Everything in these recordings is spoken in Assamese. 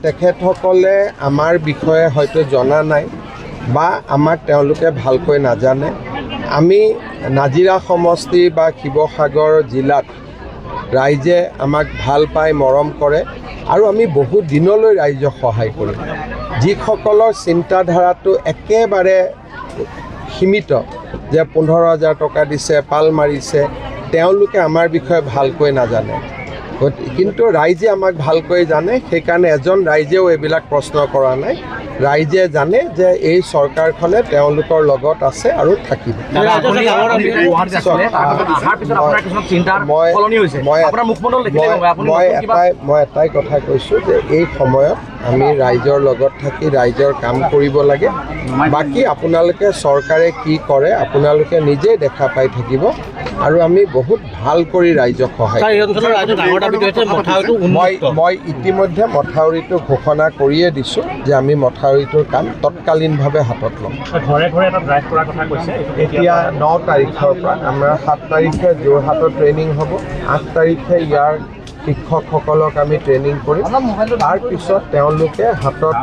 তেখেতসকলে আমাৰ বিষয়ে হয়তো জনা নাই বা আমাক তেওঁলোকে ভালকৈ নাজানে। আমি নাজিৰা সমষ্টি বা শিৱসাগৰ জিলাত ৰাইজে আমাক ভাল পায়, মৰম কৰে আৰু আমি বহু দিনলৈ ৰাইজক সহায় কৰোঁ। যিসকলৰ চিন্তাধাৰাটো একেবাৰে সীমিত যে 15,000 টকা দিছে, পাল মাৰিছে, তেওঁলোকে আমাৰ বিষয়ে ভালকৈ নাজানে। কিন্তু ৰাইজে আমাক ভালকৈ জানে, সেইকাৰণে এজন ৰাইজেও এইবিলাক প্ৰশ্ন কৰা নাই। ৰাইজে জানে যে এই চৰকাৰখনে তেওঁলোকৰ লগত আছে আৰু থাকিব। মই এটাই কথা কৈছোঁ যে এই সময়ত আমি ৰাইজৰ লগত থাকি ৰাইজৰ কাম কৰিব লাগে। বাকী আপোনালোকে চৰকাৰে কি কৰে আপোনালোকে নিজেই দেখা পাই থাকিব আৰু আমি বহুত ভাল কৰি ৰাইজক সহায় মই ইতিমধ্যে মথাউৰিটো ঘোষণা কৰিয়ে দিছোঁ যে আমি মথাউৰিটোৰ কাম তৎকালীনভাৱে হাতত ল'ম। এতিয়া 9 তাৰিখৰ পৰা আমাৰ 7 তাৰিখে যোৰহাটত ট্ৰেইনিং হ'ব, 8 তাৰিখে ইয়াৰ শিক্ষকসকলক আমি ট্ৰেইনিং কৰিম। তাৰপিছত তেওঁলোকে হাতত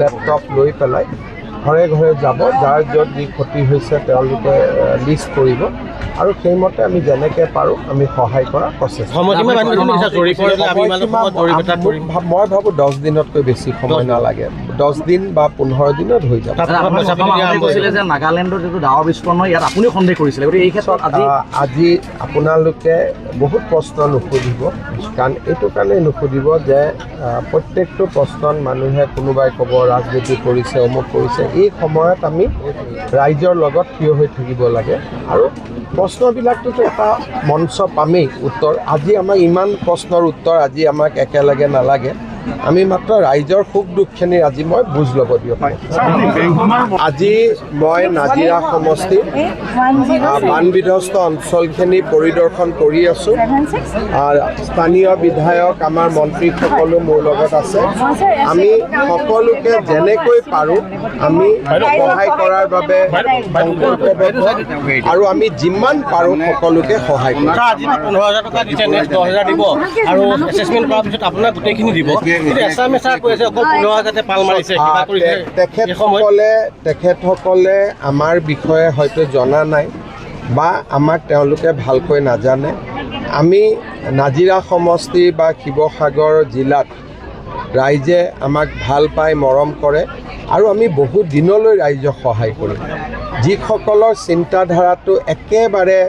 লেপটপ লৈ পেলাই ঘৰে ঘৰে যাব, যাৰ য'ত যি ক্ষতি হৈছে তেওঁলোকে লিষ্ট কৰিব আৰু সেইমতে আমি যেনেকৈ পাৰোঁ আমি সহায় কৰাৰ প্ৰচেষ্টা। মই ভাবোঁ 10 দিনতকৈ বেছি সময় নালাগে, 10 দিন বা 15 দিনত হৈ যাব। নাগালেণ্ডৰ যিটো ডাৱৰ বিস্ফোৰণ ইয়াত আপুনিও সন্দেহ কৰিছিলে, গতিকে এই ক্ষেত্ৰত আজি আপোনালোকে বহুত প্ৰশ্ন নুসুধিব, কাৰণ এইটো কাৰণেই নুসুধিব যে প্ৰত্যেকটো প্ৰশ্নত মানুহে কোনোবাই ক'ব ৰাজনীতি কৰিছে, অমুক কৰিছে। এই সময়ত আমি ৰাইজৰ লগত থিয় হৈ থাকিব লাগে আৰু প্ৰশ্নবিলাকটোতো এটা মঞ্চ পামেই উত্তৰ। আজি আমাক ইমান প্ৰশ্নৰ উত্তৰ আজি আমাক একেলগে নালাগে, আমি মাত্ৰ ৰাইজৰ সুখ দুখখিনি আজি মই বুজ ল'ব দিয়ক। আজি মই নাজিৰা সমষ্টিৰ বানবিধ্বস্ত অঞ্চলখিনি পৰিদৰ্শন কৰি আছোঁ। স্থানীয় বিধায়ক আমাৰ মন্ত্ৰীসকলো মোৰ লগত আছে। আমি সকলোকে যেনেকৈ পাৰোঁ আমি সহায় কৰাৰ বাবে সংকল্পবদ্ধ আৰু আমি যিমান পাৰোঁ সকলোকে সহায় কৰিম। তেখেতসকলে আমাৰ বিষয়ে হয়তো জনা নাই বা আমাক তেওঁলোকে ভালকৈ নাজানে। আমি নাজিৰা সমষ্টি বা শিৱসাগৰ জিলাত ৰাইজে আমাক ভাল পায়, মৰম কৰে আৰু আমি বহু দিনলৈ ৰাইজক সহায় কৰোঁ। যিসকলৰ চিন্তাধাৰাটো একেবাৰে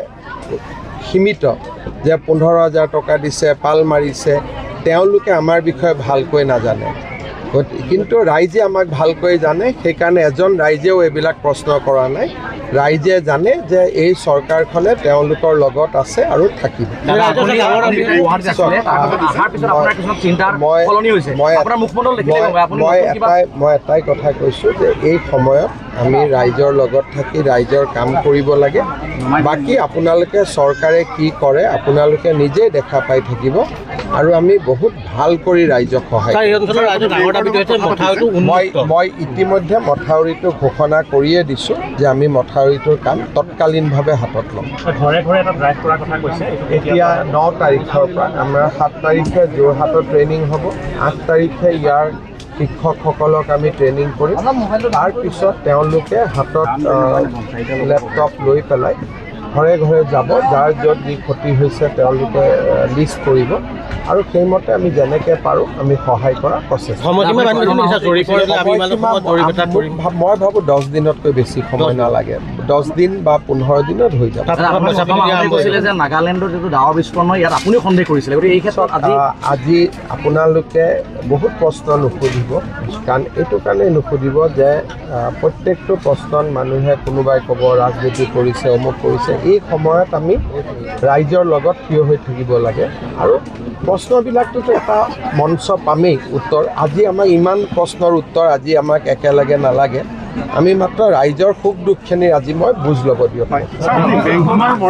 সীমিত যে 15,000 টকা দিছে, পাল মাৰিছে, তেওঁলোকে আমাৰ বিষয়ে ভালকৈ নাজানে। কিন্তু ৰাইজে আমাক ভালকৈ জানে, সেইকাৰণে এজন ৰাইজেও এইবিলাক প্ৰশ্ন কৰা নাই। ৰাইজে জানে যে এই চৰকাৰখনে তেওঁলোকৰ লগত আছে আৰু থাকিব। মই এটাই কথা কৈছোঁ যে এই সময়ত আমি ৰাইজৰ লগত থাকি ৰাইজৰ কাম কৰিব লাগে। বাকী আপোনালোকে চৰকাৰে কি কৰে আপোনালোকে নিজেই দেখা পাই থাকিব আৰু আমি বহুত ভাল কৰি ৰাইজক সহায় মই ইতিমধ্যে মথাউৰিটো ঘোষণা কৰিয়ে দিছোঁ যে আমি মথাউৰিটোৰ কাম তৎকালীনভাৱে হাতত ল'ম। এতিয়া 9 তাৰিখৰ পৰা আমাৰ 7 তাৰিখে যোৰহাটত ট্ৰেইনিং হ'ব, 8 তাৰিখে ইয়াৰ শিক্ষকসকলক আমি ট্ৰেইনিং কৰিম। তাৰপিছত তেওঁলোকে হাতত লেপটপ লৈ পেলাই ঘৰে ঘৰে যাব, যাৰ য'ত যি ক্ষতি হৈছে তেওঁলোকে লিষ্ট কৰিব আৰু সেইমতে আমি যেনেকৈ পাৰোঁ আমি সহায় কৰাৰ প্ৰচেষ্টা। মই ভাবোঁ 10 দিনতকৈ বেছি সময় নালাগে, 10 দিন বা 15 দিনত হৈ যাব। নাগালেণ্ডৰ যিটো ডাৱৰ বিস্ফোৰণ ইয়াত আপুনিও সন্দেহ কৰিছিলে, গতিকে এই ক্ষেত্ৰত আজি আপোনালোকে বহুত প্ৰশ্ন নুসুধিব, কাৰণ এইটো কাৰণেই নুসুধিব যে প্ৰত্যেকটো প্ৰশ্নত মানুহে কোনোবাই ক'ব ৰাজনীতি কৰিছে, অমুক কৰিছে। এই সময়ত আমি ৰাইজৰ লগত থিয় হৈ থাকিব লাগে আৰু প্ৰশ্নবিলাকটোতো এটা মঞ্চ পামেই উত্তৰ। আজি আমাক ইমান প্ৰশ্নৰ উত্তৰ আজি আমাক একেলগে নালাগে, আমি মাত্ৰ ৰাইজৰ সুখ দুখখিনি আজি মই বুজ ল'ব দিয়ক।